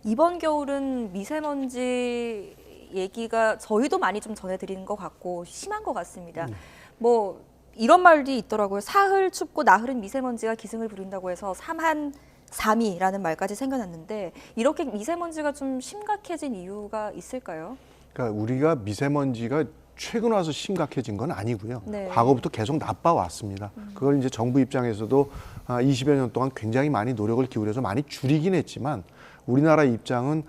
이번 겨울은 미세먼지 얘기가 저희도 많이 좀 전해드리는 것 같고 심한 것 같습니다. 뭐 이런 말이 있더라고요. 사흘 춥고 나흘은 미세먼지가 기승을 부린다고 해서 삼한 삼이라는 말까지 생겨났는데 이렇게 미세먼지가 좀 심각해진 이유가 있을까요? 그러니까 우리가 미세먼지가 최근 와서 심각해진 건 아니고요. 네. 과거부터 계속 나빠왔습니다. 그걸 이제 정부 입장에서도 20여 년 동안 굉장히 많이 노력을 기울여서 많이 줄이긴 했지만 우리나라 입장은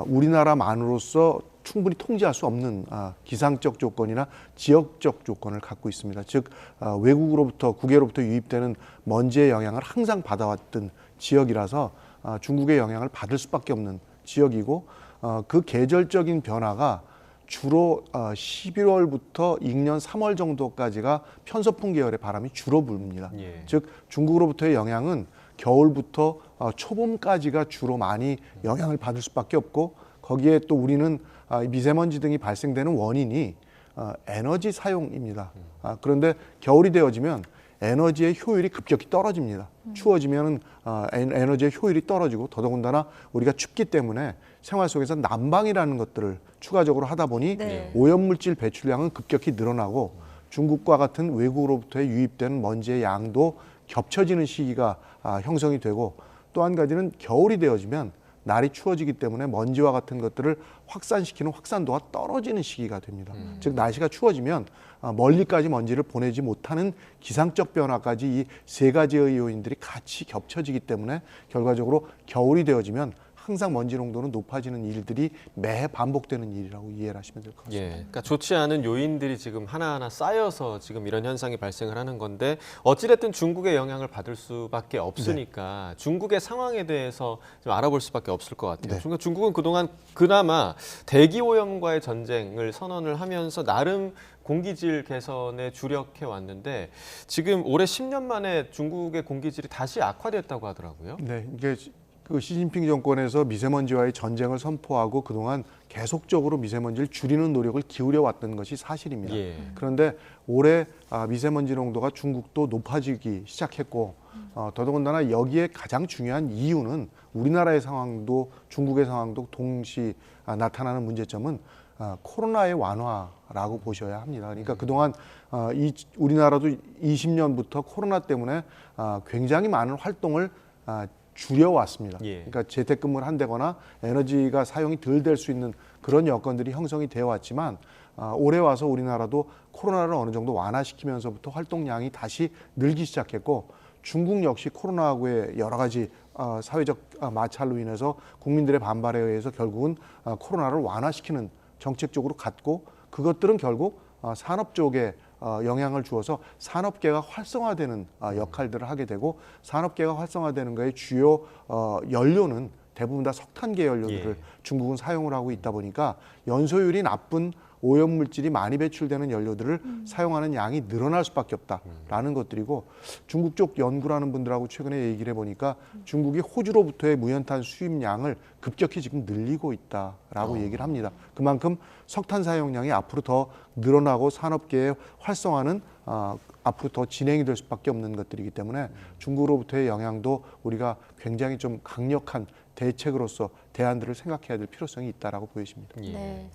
우리나라만으로서 충분히 통제할 수 없는 기상적 조건이나 지역적 조건을 갖고 있습니다. 즉 외국으로부터 국외로부터 유입되는 먼지의 영향을 항상 받아왔던 지역이라서 중국의 영향을 받을 수밖에 없는 지역이고 그 계절적인 변화가 주로 11월부터 익년 3월 정도까지가 편서풍 계열의 바람이 주로 불습니다. 예. 즉 중국으로부터의 영향은 겨울부터 초봄까지가 주로 많이 영향을 받을 수밖에 없고 거기에 또 우리는 미세먼지 등이 발생되는 원인이 에너지 사용입니다. 그런데 겨울이 되어지면 에너지의 효율이 급격히 떨어집니다. 추워지면 에너지의 효율이 떨어지고 더더군다나 우리가 춥기 때문에 생활 속에서 난방이라는 것들을 추가적으로 하다 보니 네. 오염물질 배출량은 급격히 늘어나고 중국과 같은 외국으로부터의 유입되는 먼지의 양도 겹쳐지는 시기가 형성이 되고 또 한 가지는 겨울이 되어지면 날이 추워지기 때문에 먼지와 같은 것들을 확산시키는 확산도가 떨어지는 시기가 됩니다. 즉 날씨가 추워지면 멀리까지 먼지를 보내지 못하는 기상적 변화까지 이 세 가지의 요인들이 같이 겹쳐지기 때문에 결과적으로 겨울이 되어지면 항상 먼지 농도는 높아지는 일들이 매해 반복되는 일이라고 이해를 하시면 될 것 같습니다. 예, 그러니까 좋지 않은 요인들이 지금 하나하나 쌓여서 지금 이런 현상이 발생을 하는 건데 어찌됐든 중국의 영향을 받을 수밖에 없으니까 중국의 상황에 대해서 좀 알아볼 수밖에 없을 것 같아요. 네. 그러니까 중국은 그동안 그나마 대기 오염과의 전쟁을 선언을 하면서 나름 공기질 개선에 주력해 왔는데 지금 올해 10년 만에 중국의 공기질이 다시 악화됐다고 하더라고요. 네, 이게 그 시진핑 정권에서 미세먼지와의 전쟁을 선포하고 그동안 계속적으로 미세먼지를 줄이는 노력을 기울여 왔던 것이 사실입니다. 예. 그런데 올해 미세먼지 농도가 중국도 높아지기 시작했고 더더군다나 여기에 가장 중요한 이유는 우리나라의 상황도 중국의 상황도 동시 나타나는 문제점은 코로나의 완화라고 보셔야 합니다. 그러니까 그동안 우리나라도 20년부터 코로나 때문에 굉장히 많은 활동을 줄여왔습니다. 예. 그러니까 재택근무를 한다거나 에너지가 사용이 덜 될 수 있는 그런 여건들이 형성이 되어 왔지만 올해 와서 우리나라도 코로나를 어느 정도 완화시키면서부터 활동량이 다시 늘기 시작했고 중국 역시 코로나하고의 여러 가지 사회적 마찰로 인해서 국민들의 반발에 의해서 결국은 코로나를 완화시키는 정책적으로 갔고 그것들은 결국 산업 쪽에 영향을 주어서 산업계가 활성화되는 역할들을 하게 되고 산업계가 활성화되는 것의 주요 연료는 대부분 다 석탄계 연료들을 예. 중국은 사용을 하고 있다 보니까 연소율이 나쁜 오염물질이 많이 배출되는 연료들을 사용하는 양이 늘어날 수밖에 없다라는 것들이고 중국 쪽 연구하는 분들하고 최근에 얘기를 해보니까 중국이 호주로부터의 무연탄 수입량을 급격히 지금 늘리고 있다라고 얘기를 합니다. 그만큼 석탄 사용량이 앞으로 더 늘어나고 산업계의 활성화는 앞으로 더 진행이 될 수밖에 없는 것들이기 때문에 중국으로부터의 영향도 우리가 굉장히 좀 강력한 대책으로서 대안들을 생각해야 될 필요성이 있다라고 보여집니다. 예. 네.